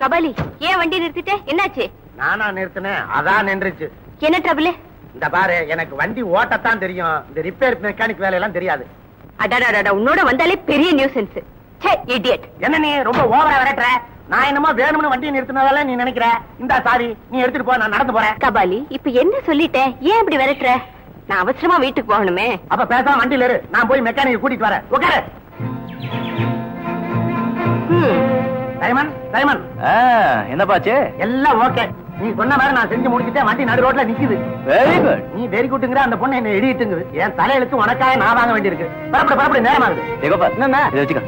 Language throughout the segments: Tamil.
கபாலி, ஏன் வண்டி நிறுத்திட்ட? என்னாச்சு? நானா நிறுத்தினேன், அதான் நின்றுச்சு. என்ன ட்ரபிள்? இந்த பாரு, எனக்கு வண்டி ஓட்டத்தான் தெரியும், இந்த ரிப்பேர் மெக்கானிக் வேலையெல்லாம் தெரியாது. அடாடாடா, உன்னோட வந்தாலே பெரிய நியூசன்ஸ். ச்சே, இடியட். என்ன நீ ரொம்ப ஓவரா விரட்டுற? நான் என்னமோ வேணும்னு வண்டி நிறுத்தினதால நீ நினைக்கிற? இந்த சாரி நீ எடுத்துட்டு போ, நான் நடந்து போறேன். கபாலி, இப்ப என்ன சொல்லிட்டேன்? ஏன் இப்படி விரட்டுற? நான் அவசரமா வீட்டுக்கு போகணுமே. அப்ப பேசாம வண்டியில இரு, நான் போய் மெக்கானிக் கூட்டிட்டு வரேன். உட்காரு. டைமன், டைமன். என்னப்பாச்சு? எல்லாம் ஓகே. நீ சொன்ன மாதிரி நான் செஞ்சு முடிச்சுட்டேன். வண்டி நடு ரோட்ல நிக்குது. Very good. நீ வெரி குட்ங்கிற அந்த பொண்ணு என்ன இடிட்டுங்குது. என் தலையெழுத்து உனக்காக நான் வாங்க வேண்டியிருக்கு. பரப்பட பரப்பட நேரம் ஆகுது. என்ன இதை வச்சுக்க.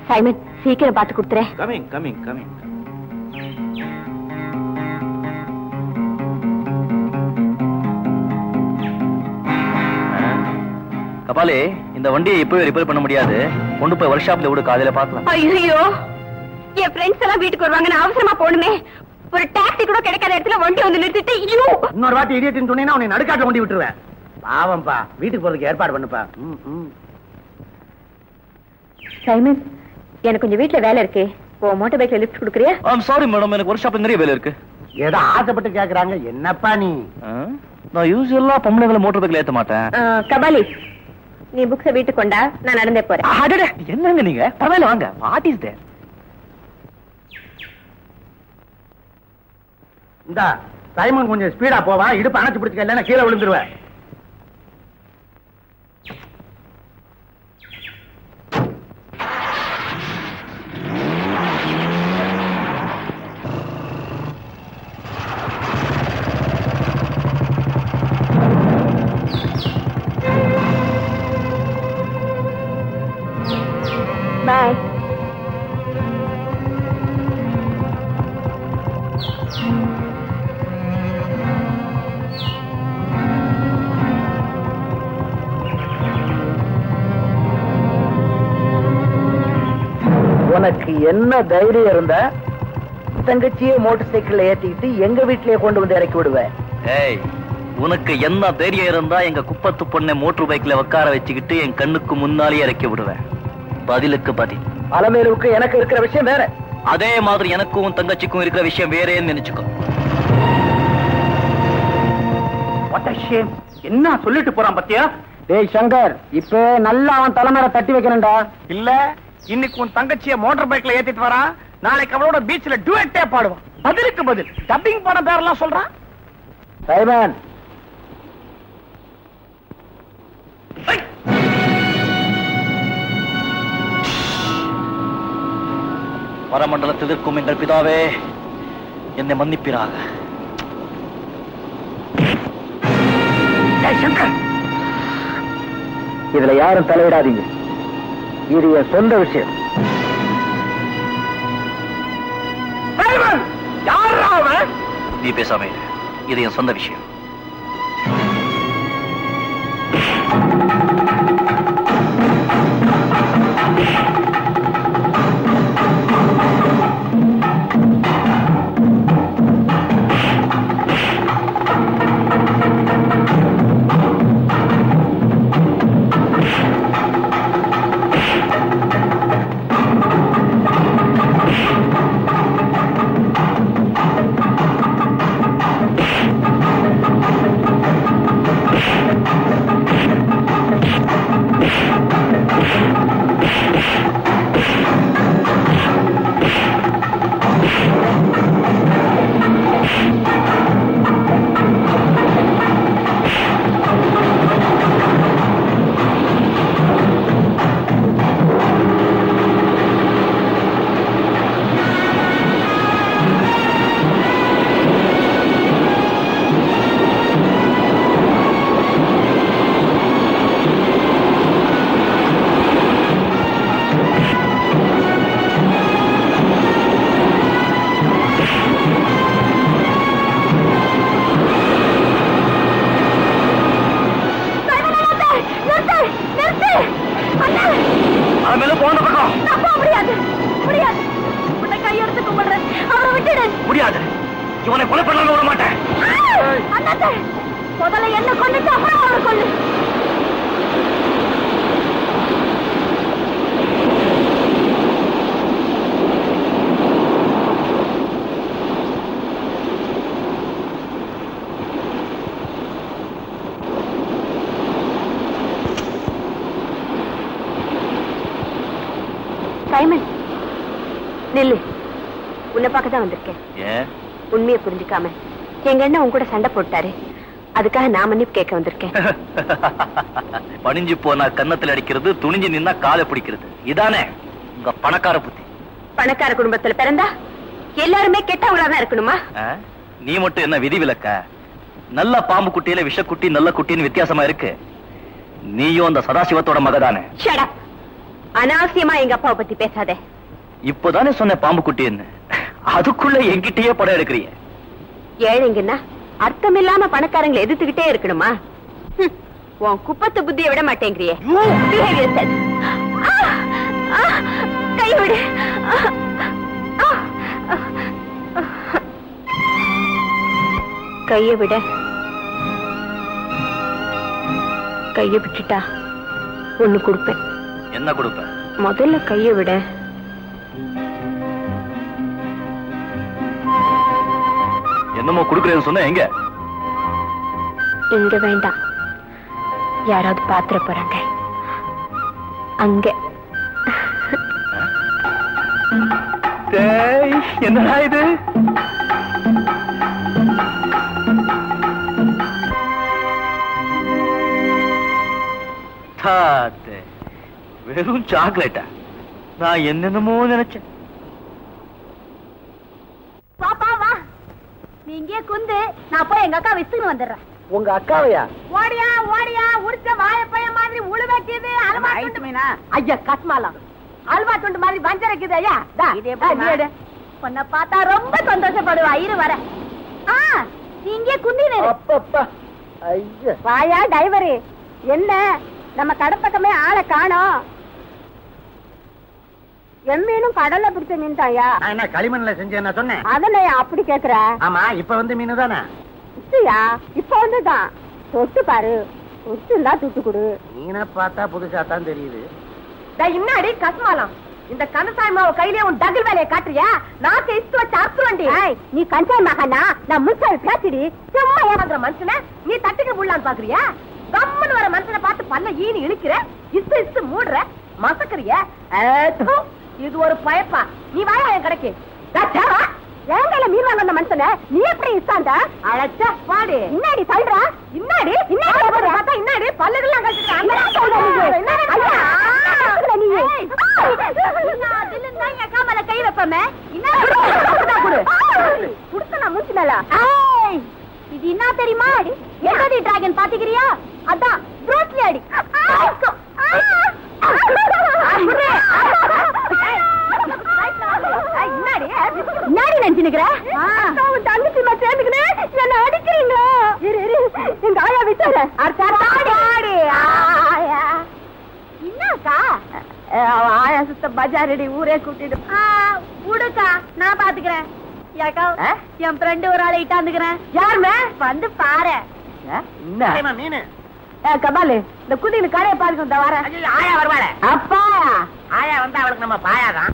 சைமன், சீக்கிரம் பார்த்து கொடுத்துறேன். Coming coming coming. கபாலி, இந்த வண்டியை இப்பவே ரிப்பேர் பண்ண முடியாது. கொண்டு போய் ஒர்க் ஷாப்ல விடு, காலையில பார்க்கலாம். ஐயோ, என் ஃப்ரெண்ட்ஸ் எல்லாம் வீட்டுக்கு வருவாங்க, நான் அவசரமா போகணுமே. ஒரு டாக்ஸி கூட கிடைக்காத இடத்துல வண்டி வந்து நிறுத்திட்டு இன்னொரு வாட்டி இடியட்னு சொன்னீங்கன்னா உன்னை நடுக்காட்டுல வண்டி விட்டுருவேன். பாவம்பா, வீட்டுக்கு போறதுக்கு ஏற்பாடு பண்ணுப்பா. சைமன், எனக்கு கொஞ்சம் வீட்டுல வேலை இருக்கு. மோட்டார் பைக்ல லிஃப்ட் கொடுக்குறியா? ஐம் சாரி மேடம், எனக்கு ஒர்க் ஷாப்ல நிறைய வேலை இருக்கு. ஏதோ ஆசைப்பட்டு கேக்குறாங்க. என்னப்பா நீ? நான் யூசுவலா பொம்பளைங்களை மோட்டார் பைக்ல ஏத்த மாட்டேன். கபாலி, நீ புக்ஸ வீட்டுக்கு கொண்டா, நான் நடந்தே போறேன். என்னங்க நீங்க? பரவாயில்ல, வாங்க. What is there? இந்த சைமன் கொஞ்சம் ஸ்பீடா போவா, இடுப்பு அணைச்சு பிடிச்சுக்க, இல்லைன்னா கீழே விழுந்துருவேன். பாய். உனக்கு என்ன தைரியம் இருந்தா தங்கச்சியே மோட்டார் சைக்கிள் ஏத்திக்கிட்டு எங்க வீட்லயே கொண்டு வந்து இறக்கி விடுவேன்? ஏய், உனக்கு என்ன தைரியம் இருந்தா எங்க குப்பத்து பொண்ணை மோட்டார் பைக்ல உட்கார வச்சுக்கிட்டு என் கண்ணுக்கு முன்னாலே இறக்கி விடுவேன். பதிலுக்கு பதில். அலமேலுக்கு எனக்கு இருக்கிற விஷயம் வேற. அதே மாதிரி எனக்கும் தங்கச்சிக்கும் இருக்கிற விஷயம் வேறேன்னு நினைச்சுக்கோ. என்ன சொல்லிட்டு போறான் பத்தியா? டேய் சங்கர், இப்ப நல்லா அவன் தலைமையில தட்டி வைக்கணும்டா. இல்ல, இன்னைக்கு உன் தங்கச்சிய மோட்டார் பைக்ல ஏத்திட்டு வரான், நாளைக்கு அவளோட பீச்ல டுவெட்டே பாடுவான். பதிலுக்கு பதில் டப்பிங் படம் பேரெல்லாம் சொல்றான். சைமன், வரமண்டலத்தில் இருக்கும் எங்கள் பிதாவே, என்னை மன்னிப்பிறாக. இதுல யாரும் தலையிடாதீங்க. இது என் சொந்த விஷயம். நீ பேசாமே, இது என் சொந்த விஷயம். முதல்ல என்ன கொண்டுட்டு அப்புறம் அவரை கொண்டு. சைமன் நில்லு, உன்னை பார்க்க தான் வந்திருக்கேன். உண்மையை புரிஞ்சுக்காம எங்க அண்ணன் உன் கூட சண்டை போட்டாரு, அதுக்காக நான் மன்னிப்பு கேட்க வந்திருக்கேன். பணிஞ்சு போனா கன்னத்துல அடிக்கிறது, துணிஞ்சு நின்னா காலை பிடிக்கிறது, இதானே உங்க பணக்கார புத்தி? பணக்கார குடும்பத்துல பிறந்தா எல்லாருமே கெட்டவங்களா தான் இருக்கணுமா? நீ மட்டும் என்ன விதி விலக்க? நல்ல பாம்பு குட்டியில விஷக்குட்டி நல்ல குட்டின்னு வித்தியாசமா இருக்கு. நீயும் அந்த சதாசிவத்தோட மகதானே. Shut up. அனாவசியமா எங்க அப்பாவை பத்தி பேசாதே. இப்போதானே சொன்ன பாம்பு குட்டின்னு, அதுக்குள்ள என்கிட்டயே படம் எடுக்கிறீங்க. ஏழைங்கன்னா அர்த்தம் இல்லாம பணக்காரங்களை எதிர்த்துக்கிட்டே இருக்கணுமா? உன் குப்பத்து புத்தியை விட மாட்டேங்கிறியே. கை விடு. கைய விட. கைய விட்டுட்டா ஒண்ணு கொடுப்பேன். என்ன கொடுப்ப? முதல்ல கைய விட. என்னமோ கொடுக்கறேன்னு சொன்ன, எங்க? இங்க வேண்டாம், யாராவது பாத்திர போறாங்க அங்க. என்னடா இது? வெறும் சாக்லேட்டா? நான் என்னென்னமோ நினைச்சேன். பாப்பா வா, நீ இங்கே குந்து, நான் போய் எங்க அக்கா விசுன்னு வந்துடுறேன். உங்க அக்காவையா? ஓடியா ஓடியா, உடிச்ச வாழைப்பைய மாதிரி உழுவைக்குது. அல்வா துண்டு மீனா? ஐயா கஸ்மாலா, அல்வா துண்டு மாதிரி வஞ்சரைக்குது. ஐயா உன்னை பார்த்தா ரொம்ப சந்தோஷப்படுவா. இரு வர. நீ இங்கே குந்தினு. வாயா டைவரு, என்ன நம்ம கடப்பக்கமே ஆளை காணோம். எம்மீனும் கடல்ல பிடிச்ச மீன் தாயா? என்ன களிமண்ல செஞ்சேன்னு சொன்னேன். அதனை அப்படி கேக்குற? ஆமா, இப்ப வந்து மீனு தானே? இப்ப வந்துதான். தொட்டு பாரு, தொட்டுந்தா துட்டு கொடு. மீனை பார்த்தா புதுசா தான் தெரியுது. இன்னாடி கஸ்மாலம், இந்த கனசாய் மாவு கையிலே உன் டகில் வேலையை காட்டுறியா? நான் இஸ்து வச்சு அர்த்து வண்டி. நீ கஞ்சாய் மகனா, நான் முச்சால் பேசிடி. சும்மா ஏமாந்துற மனுஷன நீ தட்டுக்கு புள்ளான்னு பாக்குறியா? கம்முன்னு வர மனுஷனை பார்த்து பல்ல ஈனி இழுக்கிற, இஸ்து இஸ்து மூடுற, மசக்கறிய. இது ஒரு பயப்பா. நீ வாயா என் கடைக்கு. ஏங்கல மீன் வாங்க வந்த மனுஷன நீ எப்படி இஸ்தாண்டா? அழைச்ச பாடு. இன்னாடி சொல்ற? இன்னாடி பார்த்தா இன்னாடி பல்லுகள்லாம் கழிச்சுட்டு கை வைப்பமே. இது என்ன தெரியுமா? எங்கடி டிராகன் பாத்துக்கிறியா? அதான் ப்ரூஸ்லி அடி. என்ன அடிக்கிறீங்களா? எங்க ஆயா விட்டாரு. என்னக்கா ஆயா சுத்த பஜாரடி ஊரே கூட்டிட்டு உடுக்கா, நான் பாத்துக்கிறேன். என் ஃப்ரெண்டு ஒரு ஆளை இட்டாந்துக்கிறேன். யாருமே வந்து பாரு. மீனு கபாலு, இந்த குதிக்கு கடையை பாத்துக்கிட்ட வர. ஆயா வருவாள? அப்பா ஆயா வந்து அவளுக்கு நம்ம பாயாதான்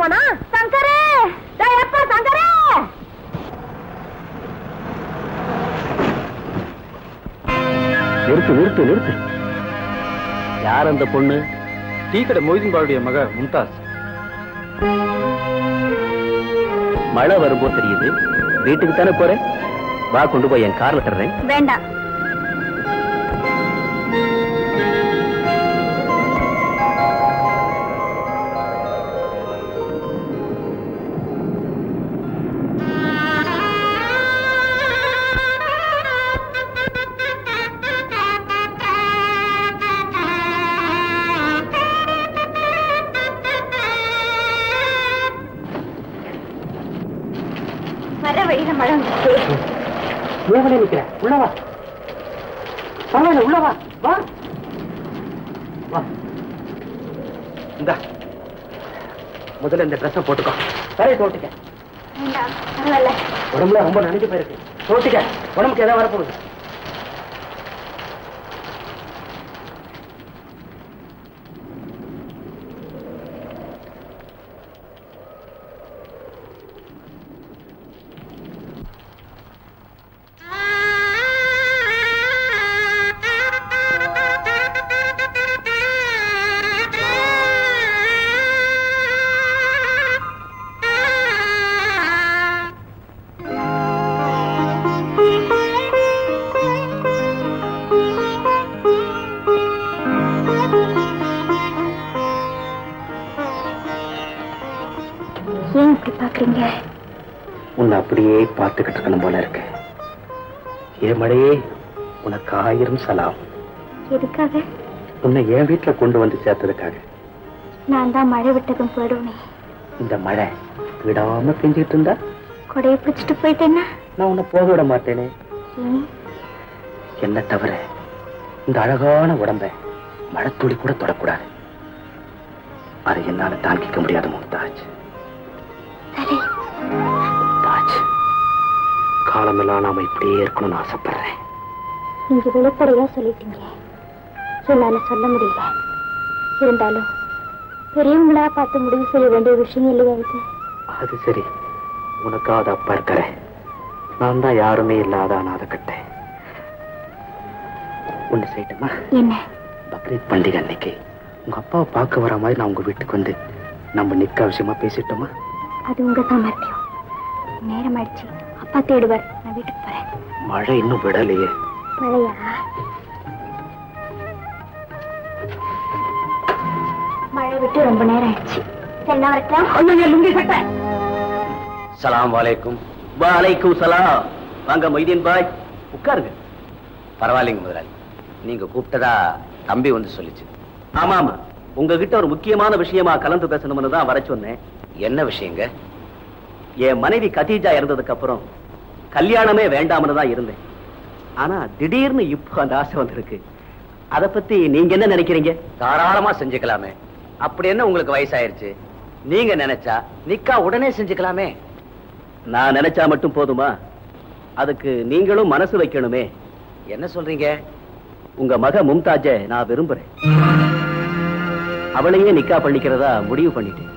போனா. சங்கரே, எப்ப சங்கரே? நிறுத்து நிறுத்து நிறுத்து. யார் அந்த பொண்ணு? டீ கடை மொய்தீன் பாளுடைய மக மும்தாஸ். மழை வரும்போது தெரியுது. வீட்டுக்கு தானே போறேன், வா கொண்டு போய் என் கார்ல தர்றேன். வேண்டாம். வர வழியில மழை வந்துச்சு. ஏவனே நிக்கிற? உள்ளவா, பரவாயில்ல உள்ளவா, வா வா. இந்த முதல்ல இந்த ட்ரெஸ் போட்டுக்கோ. சரி போட்டுக்க. வேண்டாம், பரவாயில்ல. உடம்புல ரொம்ப நனைஞ்சு போயிருக்கு. போட்டுக்க, உடம்புக்கு ஏதாவது வரப்போகுது. ஏன் இப்படி பாக்குறீங்க? உன்னை அப்படியே பார்த்துக்கிட்டு இருக்கணும் போல இருக்கு. ஏமழையே, உனக்கு 1000 சலாம். எதுக்காக? உன்னை என் வீட்டுல கொண்டு வந்து சேர்த்ததுக்காக. நான் தான் மழை விட்டதும் போயிடுவேன். இந்த மழை விடாம பெஞ்சிட்டு இருந்தா கொடையை பிடிச்சிட்டு போயிட்டேன்னா நான் உன்னை போக விட மாட்டேனே. என்ன தவிர இந்த அழகான உடம்ப மழைத்துளி கூட தொடக்கூடாது. அதை என்னால தாங்கிக்க முடியாது மும்தாஜ். சரி தாஜ், காலமெல்லாம் நாம இப்படியே இருக்கணும்னு ஆசைப்படுறேன். நீங்க வெளிப்படையா சொல்லிட்டீங்க, என்னால சொல்ல முடியல. இருந்தாலும் பெரியவங்களா பார்த்து முடிவு செய்ய வேண்டிய விஷயம் இல்லையா இது? அது சரி, உனக்காவது அப்பா இருக்கிற, நான் தான் யாருமே இல்லாத அனாதை கட்டை. ஒண்ணு செய்யட்டுமா? என்ன? பக்ரீத் பண்டிகை அன்னைக்கு உங்க அப்பாவை பார்க்க வர மாதிரி நான் உங்க வீட்டுக்கு வந்து நம்ம நிக்க விஷயமா பேசிட்டோமா? அது உங்க சாமர்த்தியம். நேரம் ஆயிடுச்சு, அப்பா தேடுவார். நான் வீட்டுக்கு போறேன். மழை இன்னும் விடலையே. மழையா? மழை விட்டு ரொம்ப நேரம் ஆயிடுச்சு. சரி, நான் வரட்டா? சலாம் வாலைக்கும். வாலைக்கும் சலாம். வாங்க மொய்தீன் பாய், உட்காருங்க. பரவாயில்லைங்க முதலாளி, நீங்க கூப்பிட்டதா தம்பி வந்து சொல்லிச்சு. ஆமா ஆமா, உங்ககிட்ட ஒரு முக்கியமான விஷயமா கலந்து பேசணும்னு தான் வர சொன்னேன். என்ன விஷயங்க? என் மனைவி கதீஜா இறந்ததுக்கு அப்புறம் கல்யாணமே வேண்டாம்னு தான் இருந்தேன். ஆனா திடீர்னு இப்போ அந்த ஆசை வந்திருக்கு. அத பத்தி நீங்க என்ன நினைக்கிறீங்க? தாராளமா செஞ்சுக்கலாமே. அப்படி என்ன உங்களுக்கு வயசாயிருச்சு? நீங்க நினைச்சா நிக்கா உடனே செஞ்சுக்கலாமே. நான் நினைச்சா மட்டும் போதுமா? அதுக்கு நீங்களும் மனசு வைக்கணுமே. என்ன சொல்றீங்க? உங்க மக மும்தாஜ நான் விரும்புறேன். அவளையே நிக்கா பண்ணிக்கிறதா முடிவு பண்ணிட்டேன்.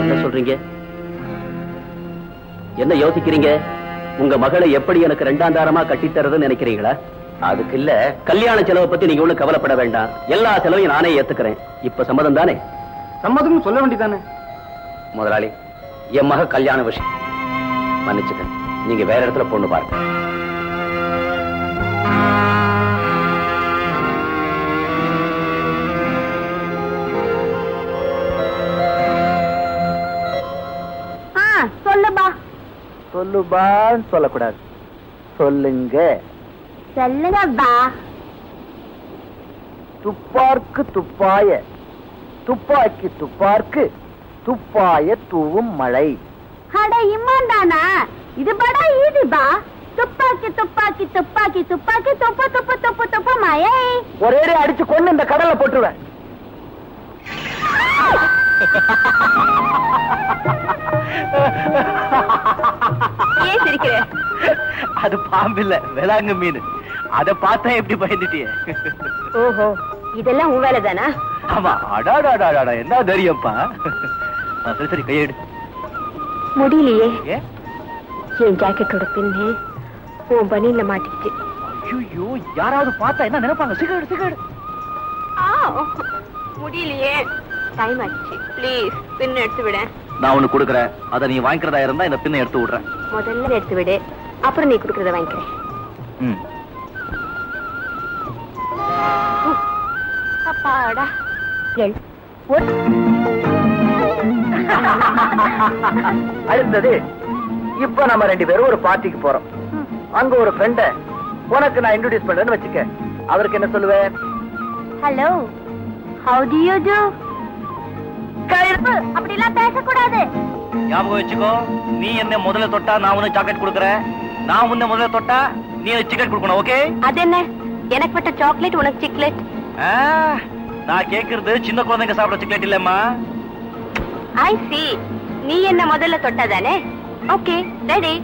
என்ன சொல்றீங்க? என்ன யோசிக்கிறீங்க? உங்க மகளை எப்படி எனக்கு 2ஆம் தாரமா கட்டித்தரதுன்னு நினைக்கிறீங்களா? அதுக்கு இல்ல, கல்யாண செலவை பத்தி நீங்க ஒண்ணு கவலைப்பட வேண்டாம். எல்லா செலவையும் நானே ஏத்துக்கிறேன். இப்ப சம்மதம் தானே? சம்மதம் சொல்ல வேண்டியதானே? முதலாளி, என் மக கல்யாண விஷயம் மன்னிச்சுக்க, நீங்க வேற இடத்துல பொண்ணு பாருங்க. சொல்லுபா. சொல்லுபான்னு சொல்லக்கூடாது, சொல்லுங்க. சொல்லுங்கப்பா. துப்பார்க்கு துப்பாய, துப்பாக்கி துப்பார்க்கு, துப்பாய தூவும் மழை. அட இம்மான் தானா? இது படா ஈதிபா. துப்பாக்கி துப்பாக்கி துப்பாக்கி துப்பாக்கி துப்பு துப்பு துப்பு துப்பு மழை. ஒரே அடிச்சு கொண்டு இந்த கடல்ல போட்டுருவேன். ஏன் சிரிக்கிற? அது பாம்பில்ல, வேளாங்க மீன். அத பார்த்தா எப்படி பயந்துட்டியே? ஓஹோ, இதெல்லாம் உன் வேலை தானா? ஆமா. அடாடாடாடா, என்ன தைரியம்ப்பா. சரி சரி, கையெடு. முடியலையே. ஏன்? என் ஜாக்கெட்டோட பின்னு உன் பனியில மாட்டிக்கிச்சு. ஐயோ, யாராவது பார்த்தா என்ன நினைப்பாங்க? Cigarette cigarette. முடியலையே. டைம் ஆச்சு, ப்ளீஸ் பின் எடுத்து விட. நான் ஒண்ணு கொடுக்குறேன், அதை நீ வாங்கிக்கிறதா இருந்தா இந்த பின்னை எடுத்து விடுறேன். முதல்ல எடுத்து விடு, அப்புறம் நீ கொடுக்கறத வாங்கிக்கிறேன். அப்பாடா. அடுத்தது, இப்ப நம்ம 2 பேரும் ஒரு பார்ட்டிக்கு போறோம். அங்க ஒரு ஃப்ரெண்ட உனக்கு நான் இன்ட்ரோடியூஸ் பண்றேன்னு வச்சுக்க. அவருக்கு என்ன சொல்லுவேன்? Hello, how do you do? அப்படிலாம் பேசக்கூடாது. ஞாபகம் வச்சுக்கோ, நீ என்ன முதல்ல தொட்டா நான் உனக்கு சாக்லேட் கொடுக்கறேன். நான் உன்னை முதல்ல தொட்டா நீ எனக்கு சிக்கன் கொடுக்கணும். ஓகே? அது என்ன, எனக்கு பட்ட சாக்லேட் உனக்கு சிக்லேட்? நான் கேக்குறது சின்ன குழந்தைங்க சாப்பிட சிக்லேட் இல்லம்மா. ஐ சி. நீ என்ன முதல்ல தொட்டதானே? Okay ready